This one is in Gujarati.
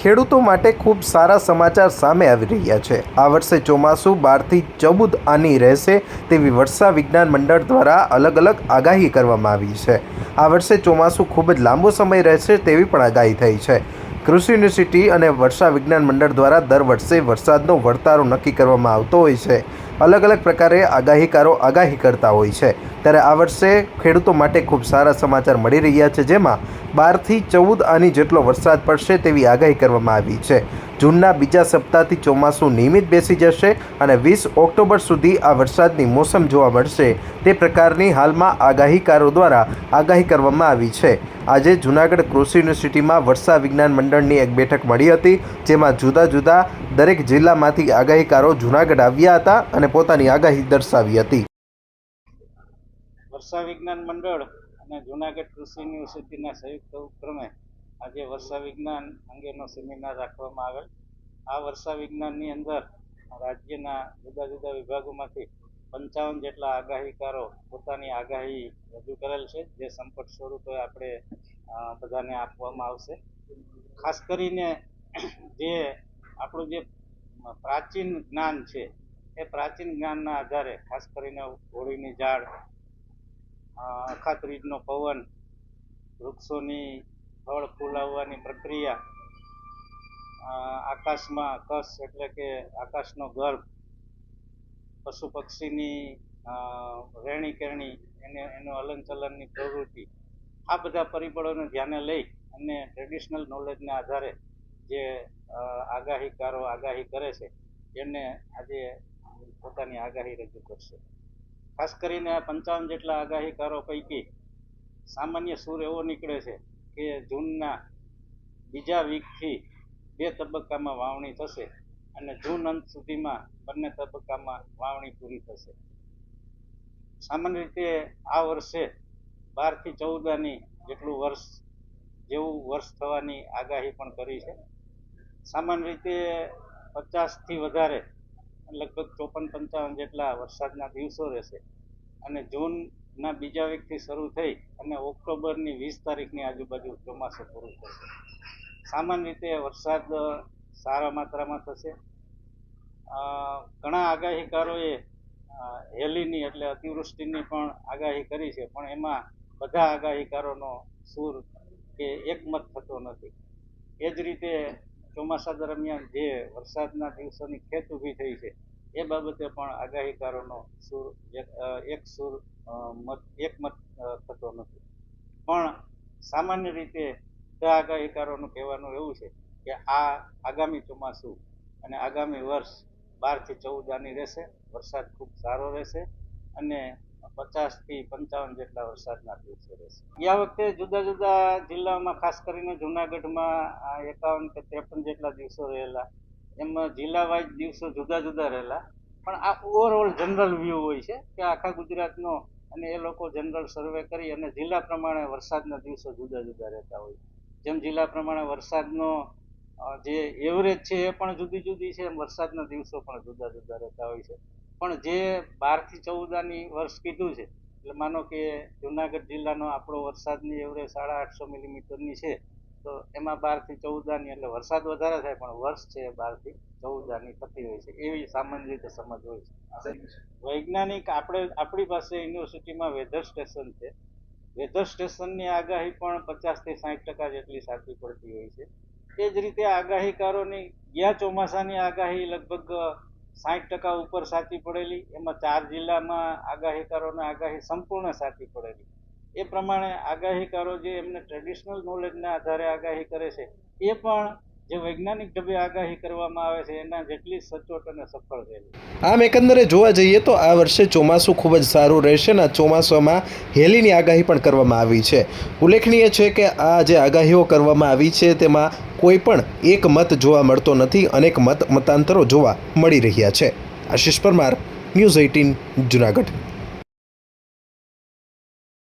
ખેડૂતો માટે ખૂબ સારા સમાચાર સામે આવી રહ્યા છે। આ વર્ષે ચોમાસું 12 થી 14 આની રહેશે તેવી વર્ષા વિજ્ઞાન મંડળ દ્વારા અલગ અલગ આગાહી કરવામાં આવી છે। આ વર્ષે ચોમાસું ખૂબ જ લાંબો સમય રહેશે તેવી પણ આગાહી થઈ છે। કૃષિ યુનિવર્સિટી અને વર્ષા વિજ્ઞાન મંડળ દ્વારા દર વર્ષે વરસાદનો વર્તારો નક્કી કરવામાં આવતો હોય છે। અલગ અલગ પ્રકારે આગાહીકારો આગાહી કરતા હોય છે, ત્યારે આ વર્ષે ખેડૂતો માટે ખૂબ સારા સમાચાર મળી રહ્યા છે, જેમાં 12 થી 14 આની જેટલો વરસાદ પડશે તેવી આગાહી કરવામાં આવી છે। જૂનના બીજા સપ્તાહથી ચોમાસું નિયમિત બેસી જશે અને 20 ઓક્ટોબર સુધી આ વરસાદની મોસમ જોવા મળશે તે પ્રકારની હાલમાં આગાહીકારો દ્વારા આગાહી કરવામાં આવી છે। આજે જૂનાગઢ કૃષિ યુનિવર્સિટીમાં વર્ષા વિજ્ઞાન મંડળની એક બેઠક મળી હતી, જેમાં જુદા જુદા દરેક જિલ્લામાંથી આગાહીકારો જૂનાગઢ આવ્યા હતા અને પોતાની આગાહી દર્શાવી હતી। વર્ષા વિજ્ઞાન મંડળ અને જૂનાગઢ કૃષિ યુનિવર્સિટીના સંયુક્ત ઉપક્રમે આજે વર્ષા વિજ્ઞાન અંગેનો સેમિનાર રાખવામાં આવેલ। આ વર્ષા વિજ્ઞાનની અંદર રાજ્યના જુદા જુદા વિભાગોમાંથી 55 જેટલા આગાહીકારો પોતાની આગાહી રજૂ કરેલ છે, જે સંપટ સ્વરૂપે આપણે બધાને આપવામાં આવશે। ખાસ કરીને જે આપણું જે પ્રાચીન જ્ઞાન છે એ પ્રાચીન જ્ઞાનના આધારે ખાસ કરીને હોળીની ઝાડ, અખાત્રીજનો પવન, વૃક્ષોની ફળ ફૂલ આવવાની પ્રક્રિયા, આકાશમાં કશ એટલે કે આકાશનો ગર્ભ, પશુ પક્ષીની રહેણી કહેણી, એનું હલનચલનની પ્રવૃત્તિ, આ બધા પરિબળોને ધ્યાને લઈ અને ટ્રેડિશનલ નોલેજના આધારે જે આગાહીકારો આગાહી કરે છે એને આજે પોતાની આગાહી રજૂ કરશે। ખાસ કરીને આ 55 જેટલા આગાહીકારો પૈકી સામાન્ય સૂર એવો નીકળે છે કે જૂનના બીજા વીકથી 2 તબક્કામાં વાવણી થશે અને જૂન અંત સુધીમાં બંને તબક્કામાં વાવણી પૂરી થશે। સામાન્ય રીતે આ વર્ષે 12 થી 14 આની જેટલું જેવું વર્ષ થવાની આગાહી પણ કરી છે। સામાન્ય રીતે 50 થી વધારે લગભગ 54-55 જેટલા વરસાદના દિવસો રહેશે અને જૂનના બીજા વીકથી શરૂ થઈ અને ઓક્ટોબરની 20 તારીખની આજુબાજુ ચોમાસું પૂરું થશે। સામાન્ય રીતે વરસાદ સારા માત્રામાં થશે। ઘણા આગાહીકારોએ હેલીની એટલે અતિવૃષ્ટિની પણ આગાહી કરી છે, પણ એમાં બધા આગાહીકારોનો સૂર કે એકમત થતો નથી। એ જ રીતે ચોમાસા દરમિયાન જે વરસાદના દિવસોની ખેત ઊભી થઈ છે એ બાબતે પણ આગાહીકારોનો સૂર એકમત થતો નથી। પણ સામાન્ય રીતે બધા આગાહીકારોનું કહેવાનું એવું છે કે આ આગામી ચોમાસું અને આગામી વર્ષ 12 થી 14 આની રહેશે। વરસાદ ખૂબ સારો રહેશે અને 50 થી 55 જેટલા વરસાદના દિવસો રહેશે। ગયા વખતે જુદા જુદા જિલ્લામાં ખાસ કરીને જૂનાગઢમાં 51 કે 53 જેટલા દિવસો રહેલા, એમાં જિલ્લા વાઇઝ દિવસો જુદા જુદા રહેલા, પણ આ ઓવરઓલ જનરલ વ્યૂ હોય છે કે આખા ગુજરાતનો, અને એ લોકો જનરલ સર્વે કરી અને જિલ્લા પ્રમાણે વરસાદના દિવસો જુદા જુદા રહેતા હોય। જેમ જિલ્લા પ્રમાણે વરસાદનો જે એવરેજ છે એ પણ જુદી જુદી છે, એમ વરસાદના દિવસો પણ જુદા જુદા રહેતા હોય છે। પણ જે 12 થી 14 આની વર્ષ કીધું છે, એટલે માનો કે જૂનાગઢ જિલ્લાનો આપણો વરસાદની એવરેજ 850 મિલીમીટરની છે, તો એમાં 12 થી 14 આની એટલે વરસાદ વધારે થાય પણ વર્ષ છે 12 થી 14 આની થતી હોય છે, એવી સામાન્ય રીતે સમજ હોય છે। વૈજ્ઞાનિક આપણી પાસે યુનિવર્સિટીમાં વેધર સ્ટેશન છે, વેધર સ્ટેશનની આગાહી પણ 50 થી 60% જેટલી સાચી પડતી હોય છે। એ જ રીતે આગાહીકારોની ગયા ચોમાસાની આગાહી લગભગ 60% ઉપર સાચી પડેલી, એમાં 4 જિલ્લામાં આગાહીકારોની આગાહી સંપૂર્ણ સાચી પડેલી। એ પ્રમાણે આગાહીકારો જે એમને ટ્રેડિશનલ નોલેજના આધારે આગાહી કરે છે એ પણ જે વૈજ્ઞાનિક ઢબે આગાહી કરવામાં આવે છે એના જેટલી સચોટ અને સફળ રહેલી। આમ એકંદરે જોવા જઈએ તો આ વર્ષે ચોમાસું ખૂબ જ સારું રહેશે અને ચોમાસામાં હેલીની આગાહી પણ કરવામાં આવી છે। ઉલ્લેખનીય છે કે આ જે આગાહીઓ કરવામાં આવી છે તેમાં કોઈ પણ એક મત જોવા મળતો નથી, અનેક મતાંતરો જોવા મળી રહ્યા છે। આશિષ પરમાર, ન્યૂઝ 18 જૂનાગઢ।